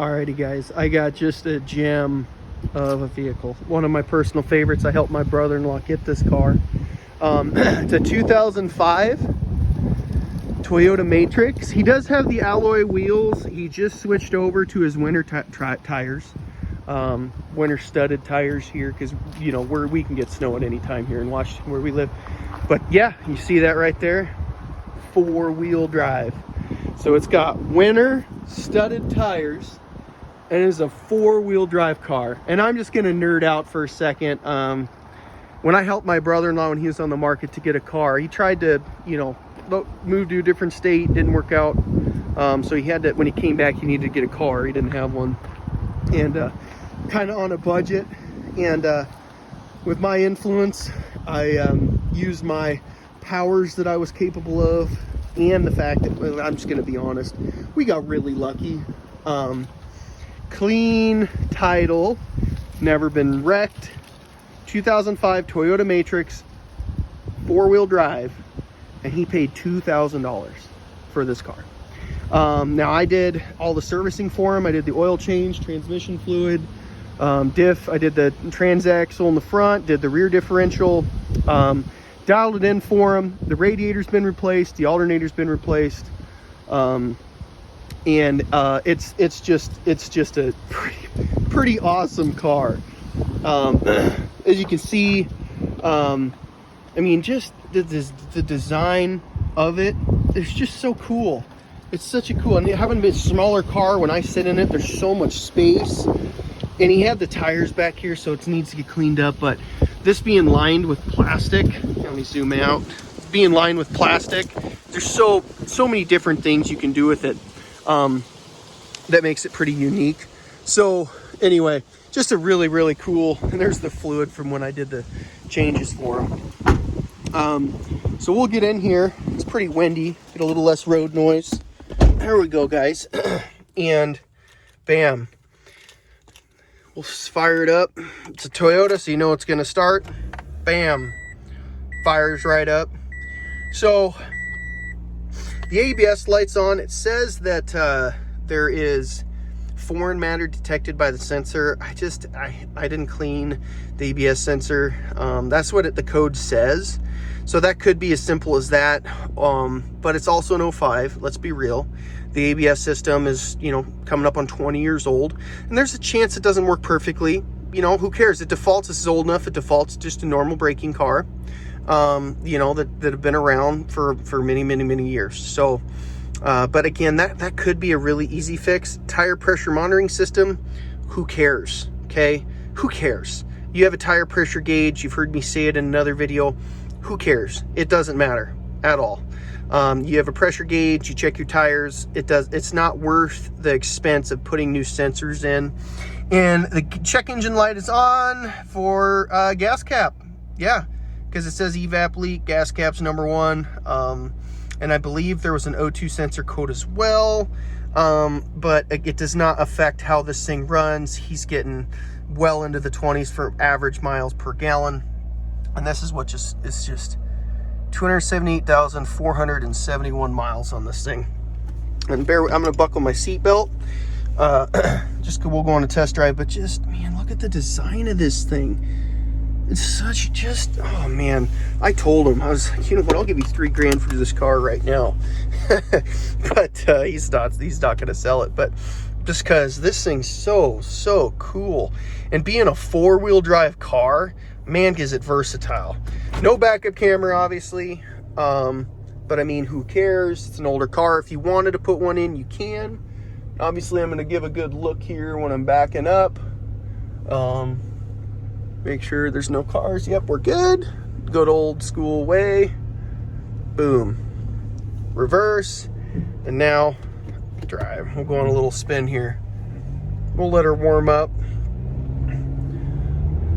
Alrighty guys, I got just a gem of a vehicle. One of my personal favorites. I helped my brother-in-law get this car. It's a 2005 Toyota Matrix. He does have the alloy wheels. He just switched over to his winter tires. Winter studded tires here because, you know, we can get snow at any time here in Washington where we live. But yeah, you see that right there? 4-wheel drive. So it's got winter studded tires and it is a 4-wheel drive car. And I'm just gonna nerd out for a second. When I helped my brother-in-law when he was on the market to get a car, he tried to, you know, move to a different state, didn't work out. So he had to, when he came back, he needed to get a car. He didn't have one. And kind of on a budget. And with my influence, I used my powers that I was capable of, and the fact that, well, I'm just gonna be honest, we got really lucky. Clean title, never been wrecked. 2005 Toyota Matrix, 4-wheel drive, and he paid $2,000 for this car. Now I did all the servicing for him. I did the oil change, transmission fluid, diff. I did the transaxle in the front, did the rear differential, dialed it in for him. The radiator's been replaced, the alternator's been replaced, and it's just a pretty awesome car. As you can see, I mean, just the design of it, it's just so cool. It's such a cool, and having a smaller car, when I sit in it, there's so much space. And he had the tires back here, so it needs to get cleaned up. But this being lined with plastic, let me zoom out. Being lined with plastic, there's so many different things you can do with it that makes it pretty unique. So anyway, just a really cool. And there's the fluid from when I did the changes for him. So we'll get in here. It's pretty windy. Get a little less road noise. There we go, guys. And bam. We'll fire it up. It's a Toyota, so you know it's gonna start. Bam. Fires right up. So the ABS light's on. It says that there is foreign matter detected by the sensor. I didn't clean the ABS sensor. That's what the code says. So that could be as simple as that. But it's also an 05, let's be real. The ABS system is, you know, coming up on 20 years old, and there's a chance it doesn't work perfectly. You know, who cares? It defaults, this is old enough, it defaults just a normal braking car, you know, that have been around for many years. So, but again, that could be a really easy fix. Tire pressure monitoring system, who cares, okay? Who cares? You have a tire pressure gauge, you've heard me say it in another video, who cares? It doesn't matter at all. You have a pressure gauge, you check your tires, it's not worth the expense of putting new sensors in. And the check engine light is on for gas cap. Yeah, because it says evap leak, gas cap's #1. And I believe there was an O2 sensor code as well. But it does not affect how this thing runs. He's getting well into the 20s for average miles per gallon. And this is what is just 278,471 miles on this thing. And I'm gonna buckle my seatbelt. Just we'll go on a test drive, but just, man, look at the design of this thing. It's such oh man. I told him, I was like, you know what, I'll give you $3,000 for this car right now. But he's not gonna sell it. But just because this thing's so cool. And being a 4-wheel drive car, man, is it versatile. No backup camera, obviously, but I mean, who cares? It's an older car. If you wanted to put one in, you can. Obviously, I'm going to give a good look here when I'm backing up. Make sure there's no cars. Yep, we're good. Good old school way. Boom. Reverse. And now drive. We'll go on a little spin here. We'll let her warm up.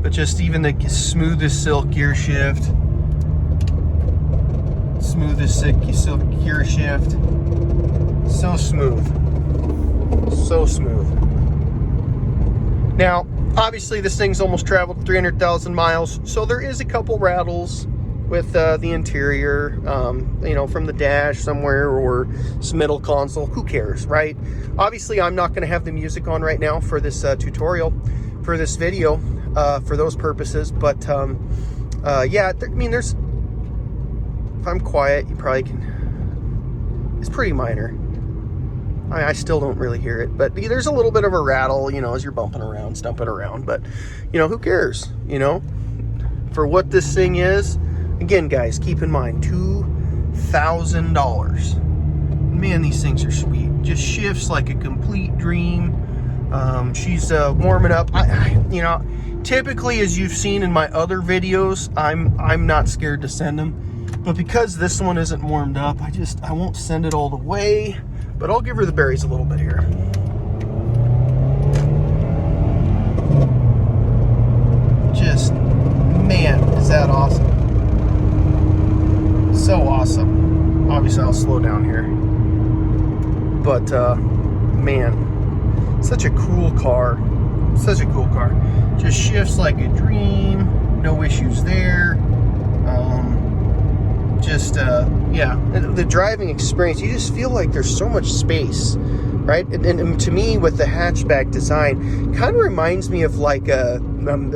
But just even the smoothest silk gear shift. Smoothest silk gear shift. So smooth. So smooth. Now, obviously this thing's almost traveled 300,000 miles, so there is a couple rattles. with the interior, you know, from the dash somewhere or some middle console. Who cares, right? Obviously, I'm not going to have the music on right now for this tutorial, for this video, for those purposes. But yeah, I mean, there's, if I'm quiet, you probably can, it's pretty minor. I still don't really hear it, but there's a little bit of a rattle, you know, as you're bumping around, stumping around. But, you know, who cares, you know? For what this thing is, again, guys, keep in mind, $2,000. Man, these things are sweet. Just shifts like a complete dream. She's warming up. You know, typically, as you've seen in my other videos, I'm not scared to send them. But because this one isn't warmed up, I won't send it all the way. But I'll give her the berries a little bit here. Just, man, is that awesome. So awesome. Obviously, I'll slow down here. But, man, such a cool car. Such a cool car. Just shifts like a dream. No issues there. Yeah, the driving experience, you just feel like there's so much space, right? And to me, with the hatchback design, kind of reminds me of like a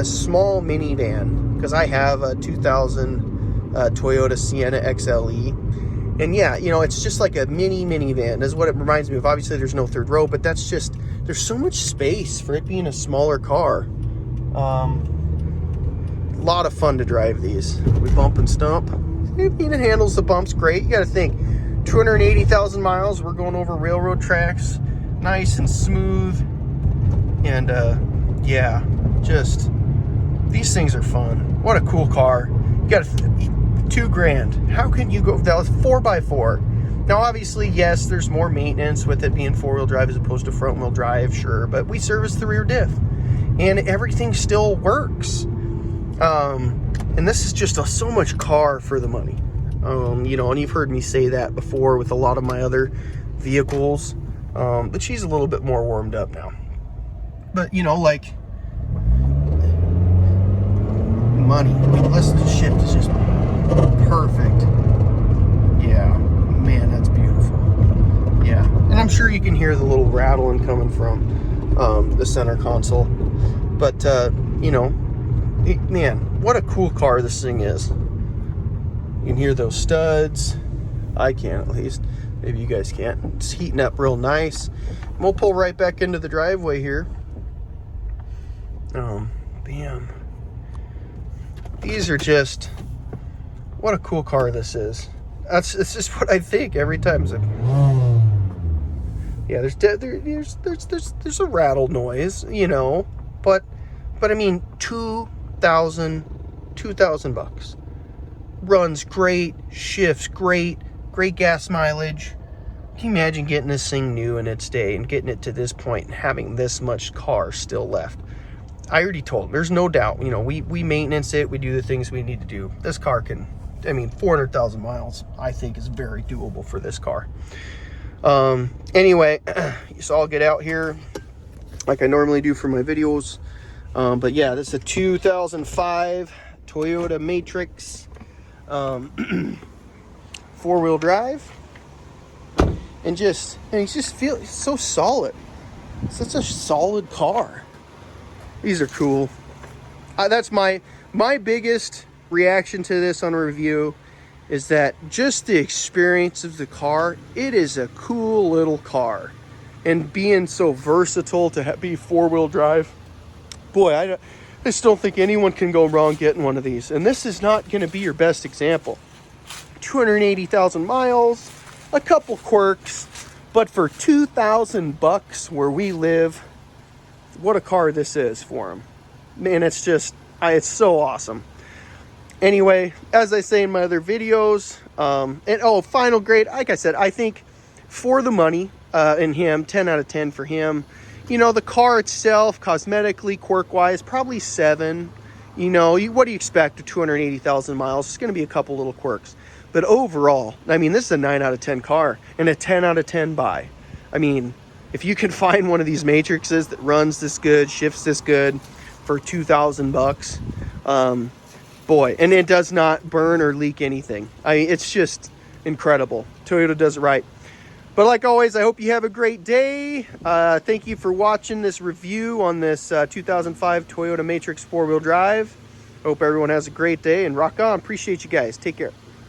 small minivan, because I have a 2000 Toyota Sienna XLE. And yeah, you know, it's just like a minivan is what it reminds me of. Obviously, there's no third row, but that's just, there's so much space for it being a smaller car. A lot of fun to drive these. We bump and stump. I mean, it handles the bumps great. You got to think, 280,000 miles. We're going over railroad tracks, nice and smooth. And yeah, just these things are fun. What a cool car. You got $2,000. How can you go? That was 4x4. Now, obviously, yes, there's more maintenance with it being four-wheel drive as opposed to front-wheel drive, sure. But we service the rear diff, and everything still works. And this is just so much car for the money. You know, and you've heard me say that before with a lot of my other vehicles. But she's a little bit more warmed up now. But, you know, like, money. Unless the shift is just perfect. Yeah, man, that's beautiful. Yeah, and I'm sure you can hear the little rattling coming from the center console. But, you know, man, what a cool car this thing is. You can hear those studs. I can, at least. Maybe you guys can't. It's heating up real nice. And we'll pull right back into the driveway here. Bam. These are just, what a cool car this is. It's just what I think every time. Yeah, there's a rattle noise, you know, but I mean, $2,000 bucks. Runs great, shifts great gas mileage. Can you imagine getting this thing new in its day and getting it to this point and having this much car still left? I already told him, there's no doubt, you know, we maintenance it, we do the things we need to do. This car can, I mean, 400,000 miles, I think, is very doable for this car. Anyway, so I'll get out here like I normally do for my videos. But yeah, this is a 2005 Toyota Matrix, four-wheel drive, and you just feel it's so solid. It's such a solid car. These are cool. That's my biggest reaction to this on review, is that just the experience of the car. It is a cool little car, and being so versatile to be four-wheel drive. Boy, I just don't think anyone can go wrong getting one of these. And this is not going to be your best example. 280,000 miles, a couple quirks, but for 2,000 bucks where we live, what a car this is for them. Man, it's just, it's so awesome. Anyway, as I say in my other videos, final grade, like I said, I think for the money in him, 10 out of 10 for him. You know, the car itself, cosmetically, quirk-wise, probably 7. You know, what do you expect with 280,000 miles? It's going to be a couple little quirks. But overall, I mean, this is a 9 out of 10 car and a 10 out of 10 buy. I mean, if you can find one of these Matrixes that runs this good, shifts this good for 2,000 bucks, boy, and it does not burn or leak anything. It's just incredible. Toyota does it right. But like always, I hope you have a great day. Thank you for watching this review on this 2005 Toyota Matrix 4-wheel drive. Hope everyone has a great day, and rock on. Appreciate you guys. Take care.